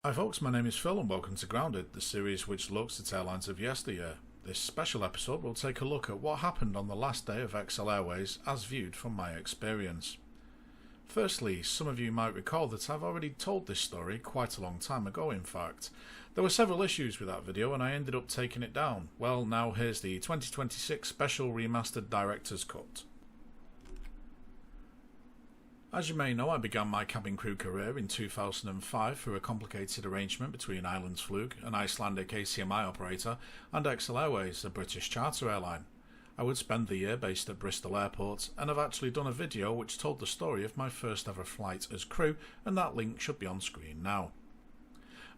Hi folks, my name is Phil and welcome to Grounded, the series which looks at airlines of yesteryear. This special episode will take a look at what happened on the last day of XL Airways as viewed from my experience. Firstly, some of you might recall that I've already told this story quite a long time ago in fact. There were several issues with that video and I ended up taking it down. Well, now here's the 2026 Special Remastered Director's Cut. As you may know, I began my cabin crew career in 2005 through a complicated arrangement between Islandsflug, an Icelandic ACMI operator, and XL Airways, a British charter airline. I would spend the year based at Bristol Airport, and I've actually done a video which told the story of my first ever flight as crew, and that link should be on screen now.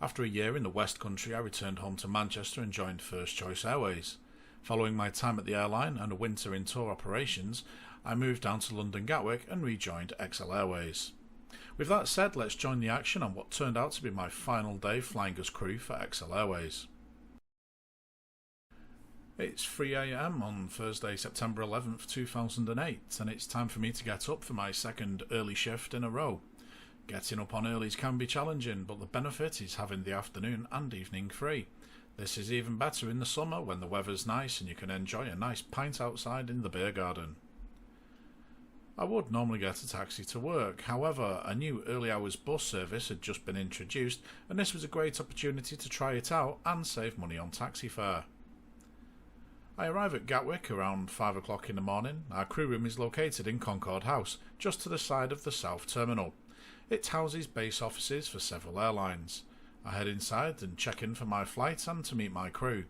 After a year in the West Country, I returned home to Manchester and joined First Choice Airways. Following my time at the airline and a winter in tour operations, I moved down to London Gatwick and rejoined XL Airways. With that said, let's join the action on what turned out to be my final day flying as crew for XL Airways. It's 3 AM on Thursday, September 11th, 2008, and it's time for me to get up for my second early shift in a row. Getting up on earlies can be challenging, but the benefit is having the afternoon and evening free. This is even better in the summer when the weather's nice and you can enjoy a nice pint outside in the beer garden. I would normally get a taxi to work, however a new early hours bus service had just been introduced and this was a great opportunity to try it out and save money on taxi fare. I arrive at Gatwick around 5 o'clock in the morning. Our crew room is located in Concord House, just to the side of the South Terminal. It houses base offices for several airlines. I head inside and check in for my flight and to meet my crew.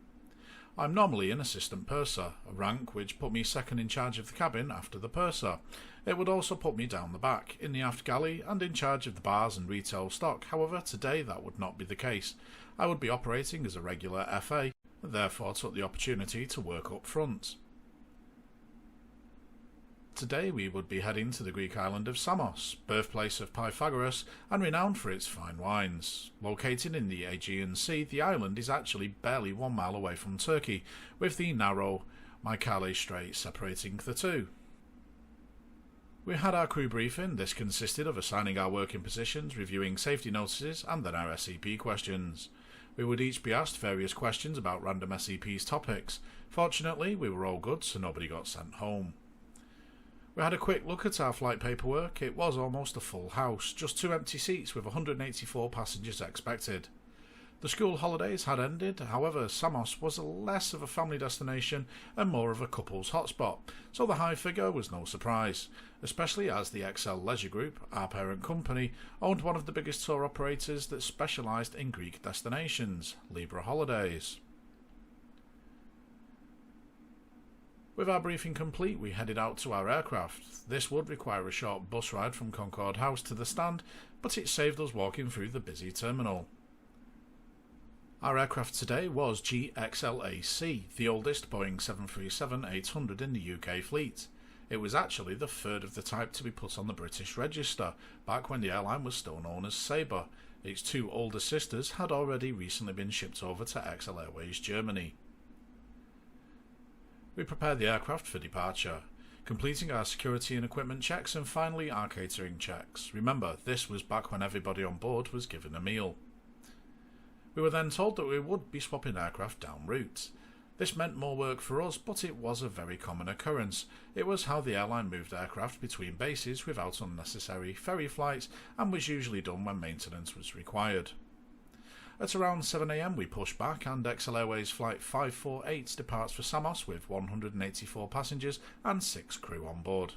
I'm normally an assistant purser, a rank which put me second in charge of the cabin after the purser. It would also put me down the back, in the aft galley and in charge of the bars and retail stock. However, today that would not be the case. I would be operating as a regular FA, and therefore took the opportunity to work up front. Today we would be heading to the Greek island of Samos, birthplace of Pythagoras and renowned for its fine wines. Located in the Aegean Sea, the island is actually barely 1 mile away from Turkey, with the narrow Mycale Strait separating the two. We had our crew briefing. This consisted of assigning our working positions, reviewing safety notices and then our SEP questions. We would each be asked various questions about random SEP's topics. Fortunately, we were all good, so nobody got sent home. We had a quick look at our flight paperwork. It was almost a full house, just 2 empty seats with 184 passengers expected. The school holidays had ended, however Samos was less of a family destination and more of a couple's hotspot, so the high figure was no surprise, especially as the XL Leisure Group, our parent company, owned one of the biggest tour operators that specialised in Greek destinations, Libra Holidays. With our briefing complete, we headed out to our aircraft. This would require a short bus ride from Concord House to the stand, but it saved us walking through the busy terminal. Our aircraft today was GXLAC, the oldest Boeing 737-800 in the UK fleet. It was actually the third of the type to be put on the British register, back when the airline was still known as Sabre. Its two older sisters had already recently been shipped over to XL Airways Germany. We prepared the aircraft for departure, completing our security and equipment checks and finally our catering checks. Remember, this was back when everybody on board was given a meal. We were then told that we would be swapping aircraft en route. This meant more work for us, but it was a very common occurrence. It was how the airline moved aircraft between bases without unnecessary ferry flights and was usually done when maintenance was required. At around 7 AM we push back and XL Airways Flight 548 departs for Samos with 184 passengers and 6 crew on board.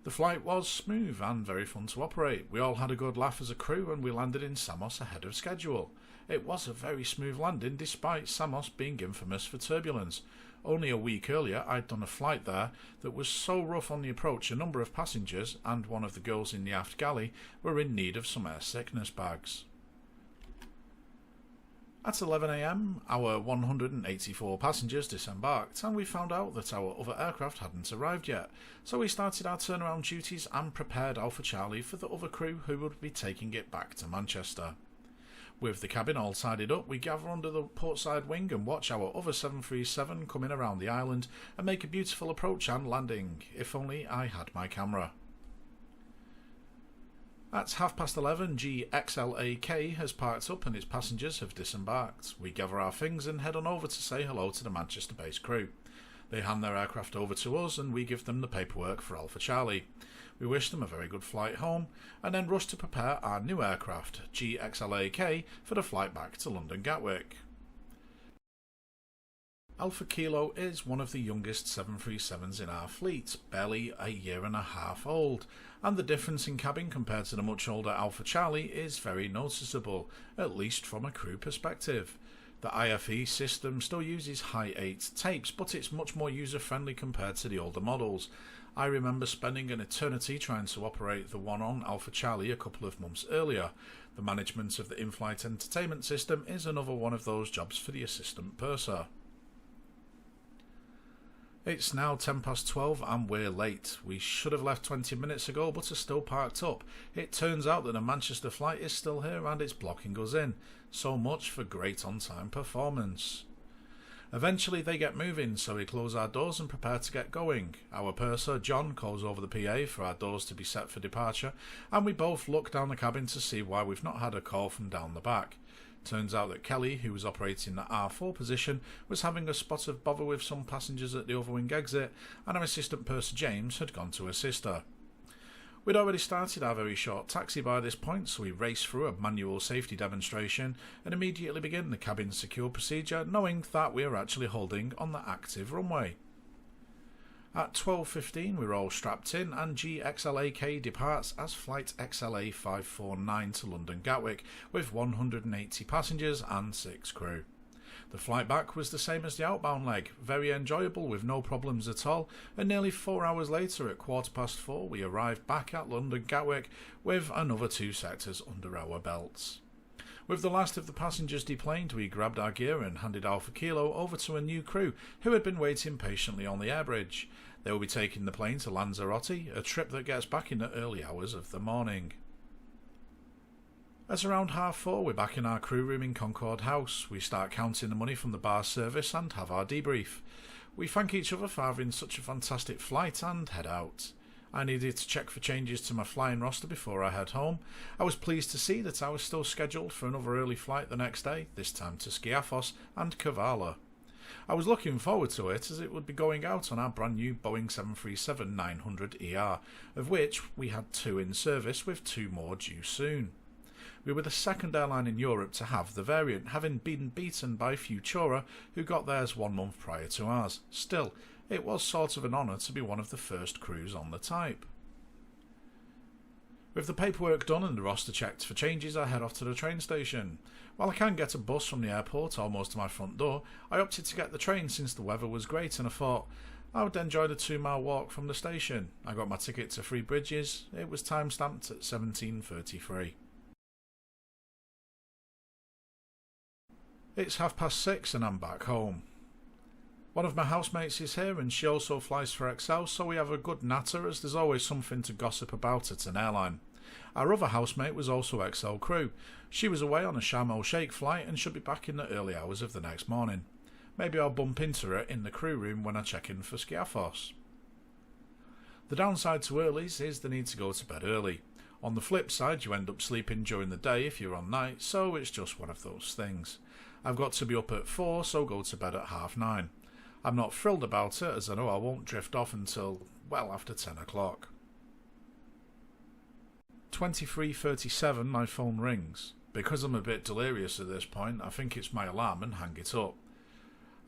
The flight was smooth and very fun to operate. We all had a good laugh as a crew and we landed in Samos ahead of schedule. It was a very smooth landing despite Samos being infamous for turbulence. Only a week earlier I'd done a flight there that was so rough on the approach a number of passengers and one of the girls in the aft galley were in need of some air sickness bags. At 11 AM, our 184 passengers disembarked and we found out that our other aircraft hadn't arrived yet, so we started our turnaround duties and prepared Alpha Charlie for the other crew who would be taking it back to Manchester. With the cabin all tidied up, we gather under the portside wing and watch our other 737 come in around the island and make a beautiful approach and landing. If only I had my camera. At 11:30, XL AK has parked up and its passengers have disembarked. We gather our things and head on over to say hello to the Manchester-based crew. They hand their aircraft over to us and we give them the paperwork for Alpha Charlie. We wish them a very good flight home and then rush to prepare our new aircraft, XL for the flight back to London Gatwick. Alpha Kilo is one of the youngest 737s in our fleet, barely a year and a half old, and the difference in cabin compared to the much older Alpha Charlie is very noticeable, at least from a crew perspective. The IFE system still uses high 8 tapes, but it's much more user-friendly compared to the older models. I remember spending an eternity trying to operate the one on Alpha Charlie a couple of months earlier. The management of the in-flight entertainment system is another one of those jobs for the assistant purser. It's now 12:10 and we're late. We should have left 20 minutes ago but are still parked up. It turns out that the Manchester flight is still here and it's blocking us in. So much for great on-time performance. Eventually they get moving, so we close our doors and prepare to get going. Our purser, John, calls over the PA for our doors to be set for departure, and we both look down the cabin to see why we've not had a call from down the back. Turns out that Kelly, who was operating the R4 position, was having a spot of bother with some passengers at the overwing exit, and our assistant purser James had gone to assist her. We'd already started our very short taxi by this point, so we race through a manual safety demonstration and immediately begin the cabin secure procedure, knowing that we are actually holding on the active runway. At 12:15 we're all strapped in and XLAK departs as flight XLA 549 to London Gatwick with 180 passengers and 6 crew. The flight back was the same as the outbound leg, very enjoyable with no problems at all, and nearly 4 hours later at 4:15 we arrived back at London Gatwick with another 2 sectors under our belts. With the last of the passengers deplaned, we grabbed our gear and handed Alpha Kilo over to a new crew who had been waiting patiently on the airbridge. They will be taking the plane to Lanzarote, a trip that gets back in the early hours of the morning. At around 4:30 we're back in our crew room in Concord House. We start counting the money from the bar service and have our debrief. We thank each other for having such a fantastic flight and head out. I needed to check for changes to my flying roster before I head home. I was pleased to see that I was still scheduled for another early flight the next day, this time to Skiathos and Kavala. I was looking forward to it as it would be going out on our brand new Boeing 737-900ER, of which we had 2 in service with 2 more due soon. We were the second airline in Europe to have the variant, having been beaten by Futura, who got theirs 1 month prior to ours. Still, it was sort of an honour to be one of the first crews on the type. With the paperwork done and the roster checked for changes, I head off to the train station. While I can get a bus from the airport almost to my front door, I opted to get the train since the weather was great and I thought I would enjoy the 2-mile walk from the station. I got my ticket to Three Bridges. It was time stamped at 17:33. It's 6:30 and I'm back home. One of my housemates is here and she also flies for XL, so we have a good natter as there's always something to gossip about at an airline. Our other housemate was also XL crew. She was away on a Sharm el Sheikh flight and should be back in the early hours of the next morning. Maybe I'll bump into her in the crew room when I check in for Skiathos. The downside to earlies is the need to go to bed early. On the flip side, you end up sleeping during the day if you're on night, so it's just one of those things. I've got to be up at 4, so go to bed at 9:30. I'm not thrilled about it as I know I won't drift off until, well, after 10 o'clock. 23:37 my phone rings. Because I'm a bit delirious at this point, I think it's my alarm and hang it up.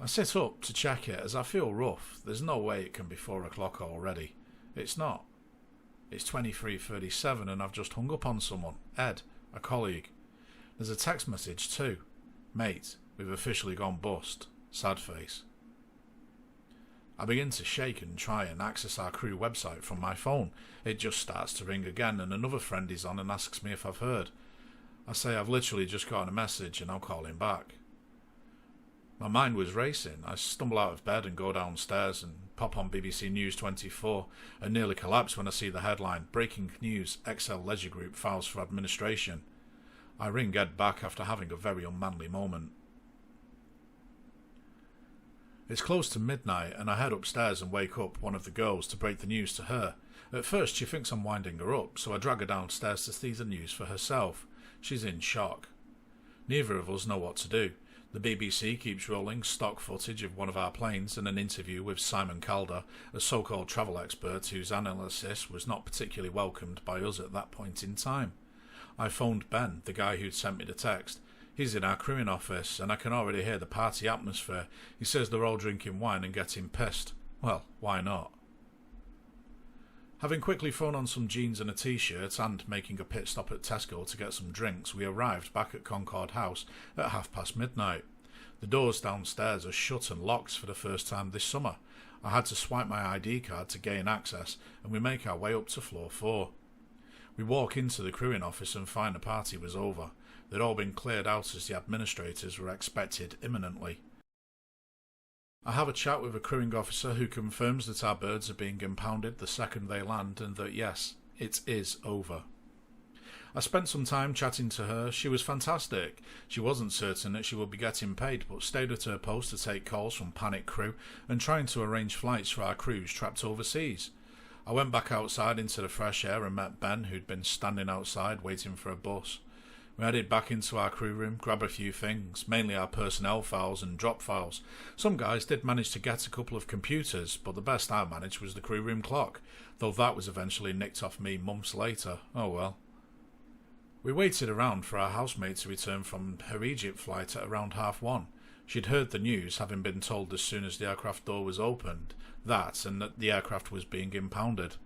I sit up to check it as I feel rough. There's no way it can be 4 o'clock already. It's not. It's 23:37 and I've just hung up on someone, Ed, a colleague. There's a text message too. Mate, we've officially gone bust. Sad face. I begin to shake and try and access our crew website from my phone. It just starts to ring again and another friend is on and asks me if I've heard. I say I've literally just gotten a message and I'll call him back. My mind was racing. I stumble out of bed and go downstairs and pop on BBC News 24 and nearly collapse when I see the headline, Breaking News, XL Leisure Group files for administration. I ring Ed back after having a very unmanly moment. It's close to midnight and I head upstairs and wake up one of the girls to break the news to her. At first she thinks I'm winding her up, so I drag her downstairs to see the news for herself. She's in shock. Neither of us know what to do. The BBC keeps rolling stock footage of one of our planes and an interview with Simon Calder, a so-called travel expert whose analysis was not particularly welcomed by us at that point in time. I phoned Ben, the guy who'd sent me the text. He's in our crewing office, and I can already hear the party atmosphere. He says they're all drinking wine and getting pissed. Well, why not? Having quickly thrown on some jeans and a t-shirt and making a pit stop at Tesco to get some drinks, we arrived back at Concord House at midnight. The doors downstairs are shut and locked for the first time this summer. I had to swipe my ID card to gain access, and we make our way up to floor 4. We walk into the crewing office and find the party was over. They'd all been cleared out as the administrators were expected imminently. I have a chat with a crewing officer who confirms that our birds are being impounded the second they land and that yes, it is over. I spent some time chatting to her. She was fantastic. She wasn't certain that she would be getting paid, but stayed at her post to take calls from panic crew and trying to arrange flights for our crews trapped overseas. I went back outside into the fresh air and met Ben, who'd been standing outside waiting for a bus. We headed back into our crew room, grabbed a few things, mainly our personnel files and drop files. Some guys did manage to get a couple of computers, but the best I managed was the crew room clock, though that was eventually nicked off me months later. Oh well. We waited around for our housemate to return from her Egypt flight at around 1:30. She'd heard the news, having been told as soon as the aircraft door was opened, and that the aircraft was being impounded.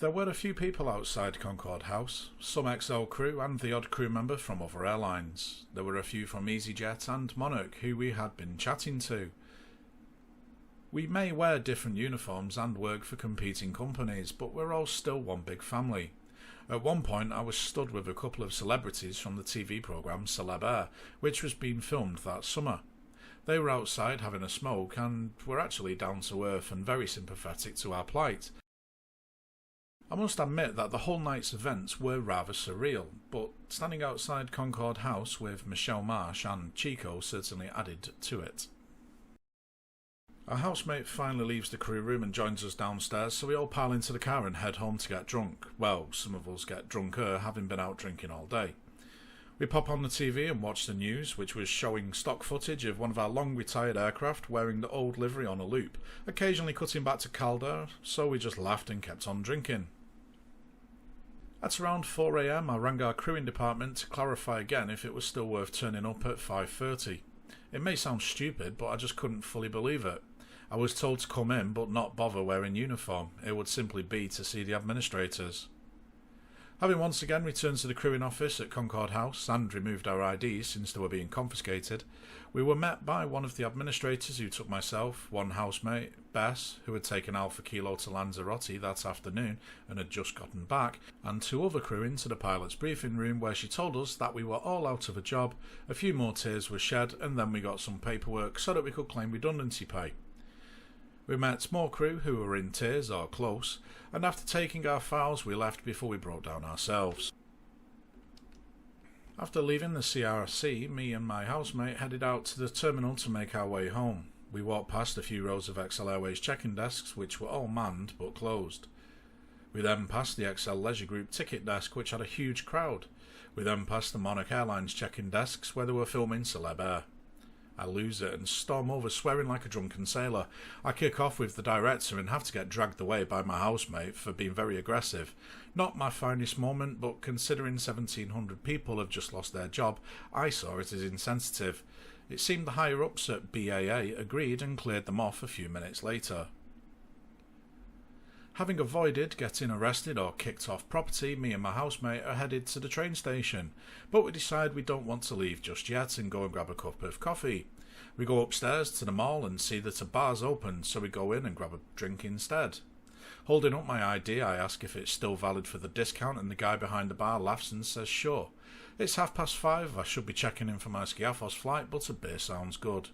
There were a few people outside Concord House, some XL crew and the odd crew member from other airlines. There were a few from EasyJet and Monarch who we had been chatting to. We may wear different uniforms and work for competing companies, but we're all still one big family. At one point I was stood with a couple of celebrities from the TV programme Celeb Air, which was being filmed that summer. They were outside having a smoke and were actually down to earth and very sympathetic to our plight. I must admit that the whole night's events were rather surreal, but standing outside Concord House with Michelle Marsh and Chico certainly added to it. Our housemate finally leaves the crew room and joins us downstairs, so we all pile into the car and head home to get drunk. Well, some of us get drunker, having been out drinking all day. We pop on the TV and watch the news, which was showing stock footage of one of our long-retired aircraft wearing the old livery on a loop, occasionally cutting back to Calder, so we just laughed and kept on drinking. At around 4 AM, I rang our crewing department to clarify again if it was still worth turning up at 5:30. It may sound stupid, but I just couldn't fully believe it. I was told to come in but not bother wearing uniform. It would simply be to see the administrators. Having once again returned to the crewing office at Concord House and removed our IDs since they were being confiscated, we were met by one of the administrators who took myself, one housemate, Bess, who had taken Alpha Kilo to Lanzarote that afternoon and had just gotten back, and 2 other crew into the pilot's briefing room where she told us that we were all out of a job, a few more tears were shed, and then we got some paperwork so that we could claim redundancy pay. We met more crew who were in tears or close, and after taking our files we left before we broke down ourselves. After leaving the CRC, me and my housemate headed out to the terminal to make our way home. We walked past a few rows of XL Airways check-in desks which were all manned but closed. We then passed the XL Leisure Group ticket desk which had a huge crowd. We then passed the Monarch Airlines check-in desks where they were filming Celeb Air. I lose it and storm over swearing like a drunken sailor. I kick off with the director and have to get dragged away by my housemate for being very aggressive. Not my finest moment, but considering 1,700 people have just lost their job, I saw it as insensitive. It seemed the higher-ups at BAA agreed and cleared them off a few minutes later. Having avoided getting arrested or kicked off property, me and my housemate are headed to the train station, but we decide we don't want to leave just yet and go and grab a cup of coffee. We go upstairs to the mall and see that a bar's open, so we go in and grab a drink instead. Holding up my ID, I ask if it's still valid for the discount, and the guy behind the bar laughs and says sure. It's 5:30, I should be checking in for my Skiathos flight, but a beer sounds good.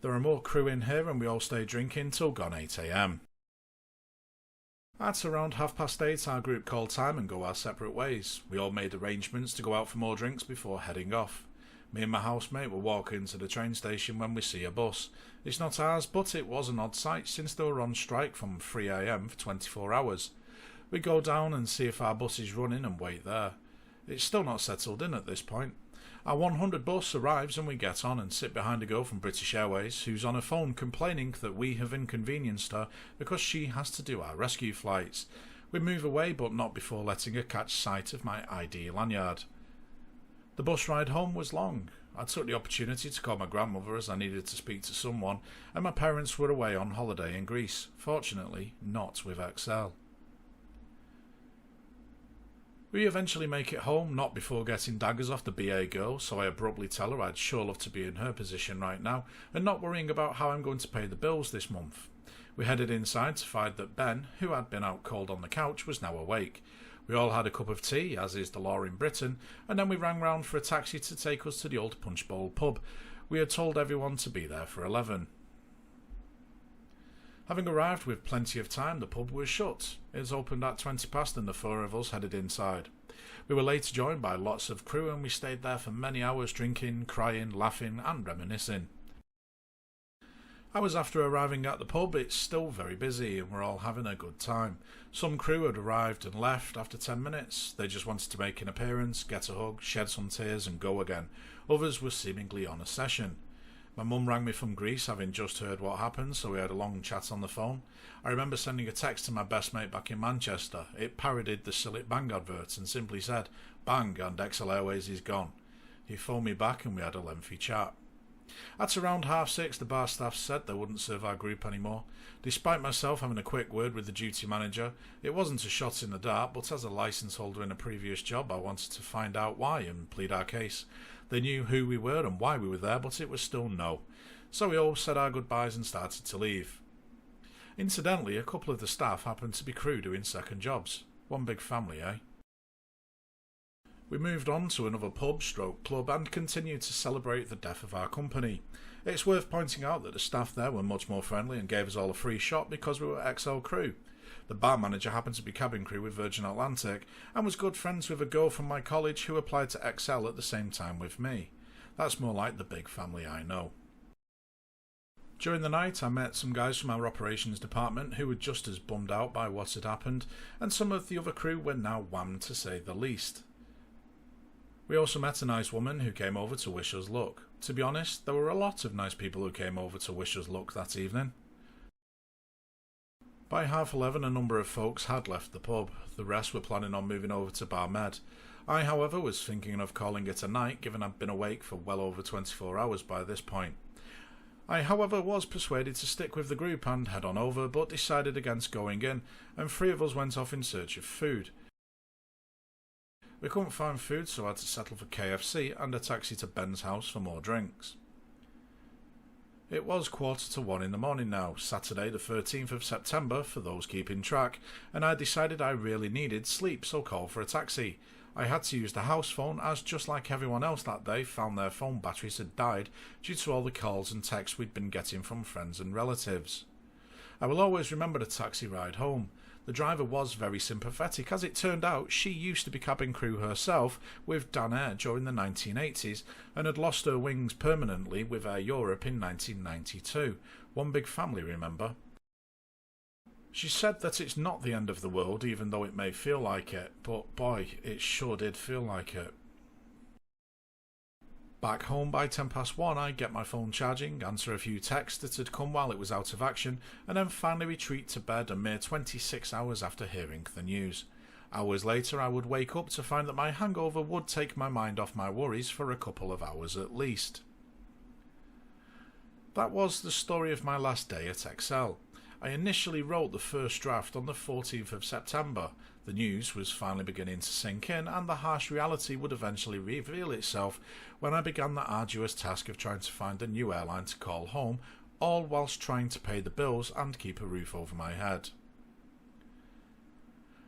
There are more crew in here and we all stay drinking till gone 8 AM. At around 8:30, our group called time and go our separate ways. We all made arrangements to go out for more drinks before heading off. Me and my housemate were walking to the train station when we see a bus. It's not ours, but it was an odd sight since they were on strike from 3 AM for 24 hours. We go down and see if our bus is running and wait there. It's still not settled in at this point. Our 100 bus arrives and we get on and sit behind a girl from British Airways who's on her phone complaining that we have inconvenienced her because she has to do our rescue flights. We move away, but not before letting her catch sight of my ID lanyard. The bus ride home was long. I took the opportunity to call my grandmother as I needed to speak to someone, and my parents were away on holiday in Greece, fortunately not with XL. We eventually make it home, not before getting daggers off the BA girl, so I abruptly tell her I'd sure love to be in her position right now, and not worrying about how I'm going to pay the bills this month. We headed inside to find that Ben, who had been out cold on the couch, was now awake. We all had a cup of tea, as is the law in Britain, and then we rang round for a taxi to take us to the old Punch Bowl pub. We had told everyone to be there for 11. Having arrived with plenty of time, the pub was shut. It was opened at 20 past and the four of us headed inside. We were later joined by lots of crew and we stayed there for many hours drinking, crying, laughing and reminiscing. Hours after arriving at the pub, it's still very busy and we're all having a good time. Some crew had arrived and left after 10 minutes. They just wanted to make an appearance, get a hug, shed some tears and go again. Others were seemingly on a session. My mum rang me from Greece, having just heard what happened, so we had a long chat on the phone. I remember sending a text to my best mate back in Manchester. It parodied the Sillet Bang adverts and simply said, "Bang and XL Airways is gone." He phoned me back and we had a lengthy chat. At around 6:30, the bar staff said they wouldn't serve our group anymore. Despite myself having a quick word with the duty manager, it wasn't a shot in the dark, but as a licence holder in a previous job, I wanted to find out why and plead our case. They knew who we were and why we were there, but it was still no. So we all said our goodbyes and started to leave. Incidentally, a couple of the staff happened to be crew doing second jobs. One big family, eh? We moved on to another pub/club and continued to celebrate the death of our company. It's worth pointing out that the staff there were much more friendly and gave us all a free shot because we were XL crew. The bar manager happened to be cabin crew with Virgin Atlantic and was good friends with a girl from my college who applied to XL at the same time with me. That's more like the big family I know. During the night I met some guys from our operations department who were just as bummed out by what had happened, and some of the other crew were now whammed to say the least. We also met a nice woman who came over to wish us luck. To be honest, there were a lot of nice people who came over to wish us luck that evening. By 11:30 a number of folks had left the pub. The rest were planning on moving over to Bar Med. I, however, was thinking of calling it a night, given I'd been awake for well over 24 hours by this point. I, however, was persuaded to stick with the group and head on over, but decided against going in, and 3 of us went off in search of food. We couldn't find food, so I had to settle for KFC and a taxi to Ben's house for more drinks. It was 1:45 in the morning now, Saturday the 13th of September for those keeping track, and I decided I really needed sleep, so called for a taxi. I had to use the house phone as, just like everyone else that day, found their phone batteries had died due to all the calls and texts we'd been getting from friends and relatives. I will always remember the taxi ride home. The driver was very sympathetic, as it turned out she used to be cabin crew herself with Dan Air during the 1980s and had lost her wings permanently with Air Europe in 1992. One big family, remember? She said that it's not the end of the world, even though it may feel like it, but boy, it sure did feel like it. Back home by 1:10 I get my phone charging, answer a few texts that had come while it was out of action, and then finally retreat to bed a mere 26 hours after hearing the news. Hours later I would wake up to find that my hangover would take my mind off my worries for a couple of hours at least. That was the story of my last day at XL. I initially wrote the first draft on the 14th of September. The news was finally beginning to sink in, and the harsh reality would eventually reveal itself when I began the arduous task of trying to find a new airline to call home, all whilst trying to pay the bills and keep a roof over my head.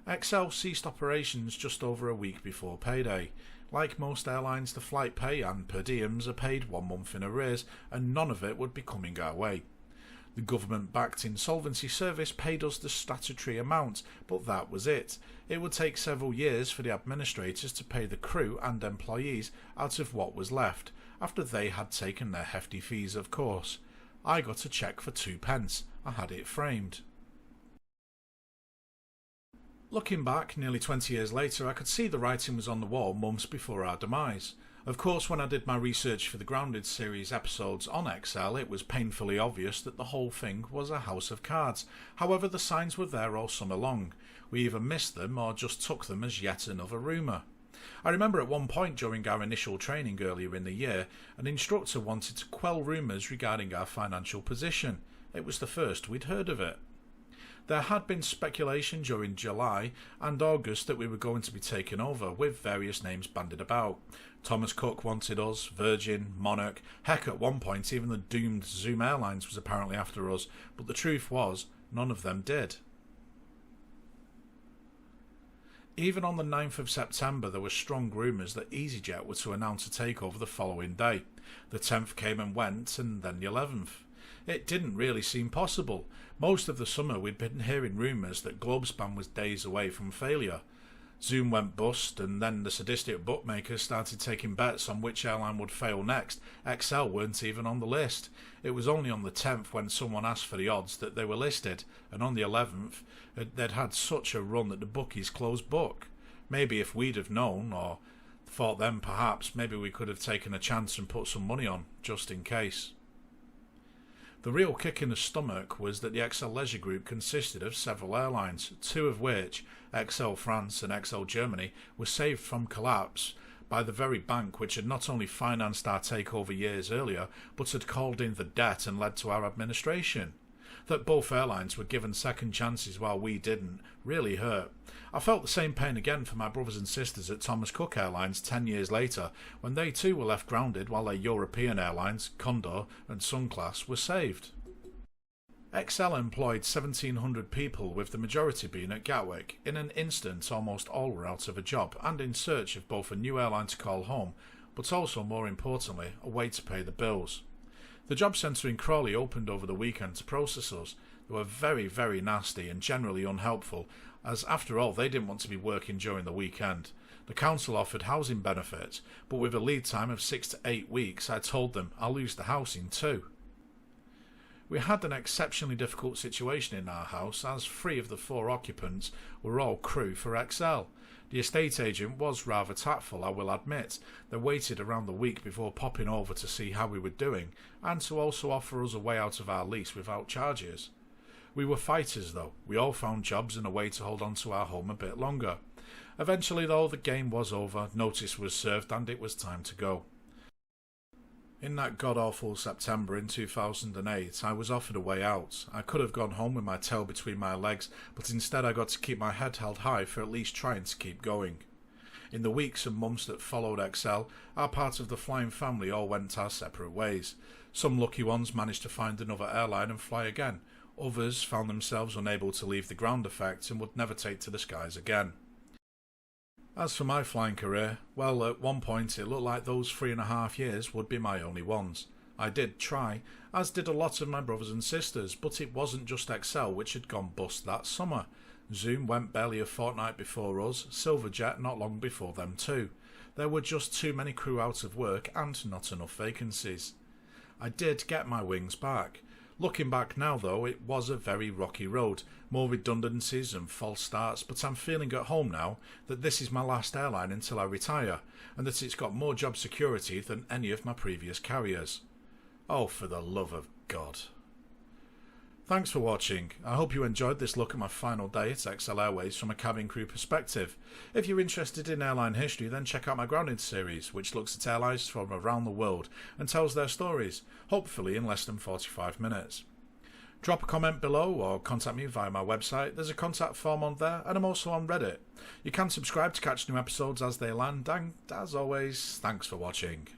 XL ceased operations just over a week before payday. Like most airlines, the flight pay and per diems are paid 1 month in arrears, and none of it would be coming our way. The government-backed insolvency service paid us the statutory amount, but that was it. It would take several years for the administrators to pay the crew and employees out of what was left, after they had taken their hefty fees, of course. I got a cheque for 2p. I had it framed. Looking back, nearly 20 years later, I could see the writing was on the wall months before our demise. Of course, when I did my research for the Grounded series episodes on XL, it was painfully obvious that the whole thing was a house of cards. However, the signs were there all summer long. We either missed them or just took them as yet another rumour. I remember at one point during our initial training earlier in the year, an instructor wanted to quell rumours regarding our financial position. It was the first we'd heard of it. There had been speculation during July and August that we were going to be taken over, with various names bandied about. Thomas Cook wanted us, Virgin, Monarch, heck at one point even the doomed Zoom Airlines was apparently after us, but the truth was, none of them did. Even on the 9th of September there were strong rumours that EasyJet were to announce a takeover the following day. The 10th came and went, and then the 11th. It didn't really seem possible. Most of the summer we'd been hearing rumours that Globespan was days away from failure. Zoom went bust, and then the sadistic bookmakers started taking bets on which airline would fail next. XL weren't even on the list. It was only on the 10th when someone asked for the odds that they were listed, and on the 11th they'd had such a run that the bookies closed book. Maybe if we'd have known, or thought then perhaps, maybe we could have taken a chance and put some money on, just in case. The real kick in the stomach was that the XL Leisure Group consisted of several airlines, two of which, XL France and XL Germany, were saved from collapse by the very bank which had not only financed our takeover years earlier, but had called in the debt and led to our administration. That both airlines were given second chances while we didn't really hurt. I felt the same pain again for my brothers and sisters at Thomas Cook Airlines 10 years later, when they too were left grounded while their European airlines, Condor and Sunclass, were saved. XL employed 1,700 people, with the majority being at Gatwick. In an instant, almost all were out of a job and in search of both a new airline to call home, but also, more importantly, a way to pay the bills. The job centre in Crawley opened over the weekend to process us. They were very, very nasty and generally unhelpful, as after all they didn't want to be working during the weekend. The council offered housing benefits, but with a lead time of 6 to 8 weeks, I told them I'll lose the house in 2. We had an exceptionally difficult situation in our house, as 3 of the 4 occupants were all crew for XL. The estate agent was rather tactful, I will admit. They waited around the week before popping over to see how we were doing, and to also offer us a way out of our lease without charges. We were fighters though. We all found jobs and a way to hold on to our home a bit longer. Eventually though, the game was over, notice was served, and it was time to go. In that god-awful September in 2008, I was offered a way out. I could have gone home with my tail between my legs, but instead I got to keep my head held high for at least trying to keep going. In the weeks and months that followed XL, our part of the flying family all went our separate ways. Some lucky ones managed to find another airline and fly again. Others found themselves unable to leave the ground effect and would never take to the skies again. As for my flying career, well, at one point it looked like those 3.5 years would be my only ones. I did try, as did a lot of my brothers and sisters, but it wasn't just XL which had gone bust that summer. Zoom went barely a fortnight before us, Silverjet not long before them too. There were just too many crew out of work and not enough vacancies. I did get my wings back. Looking back now though, it was a very rocky road, more redundancies and false starts, but I'm feeling at home now that this is my last airline until I retire, and that it's got more job security than any of my previous carriers. Oh, for the love of God. Thanks for watching. I hope you enjoyed this look at my final day at XL Airways from a cabin crew perspective. If you're interested in airline history, then check out my Grounded series, which looks at airlines from around the world and tells their stories, hopefully in less than 45 minutes. Drop a comment below or contact me via my website. There's a contact form on there, and I'm also on Reddit. You can subscribe to catch new episodes as they land, and as always, thanks for watching.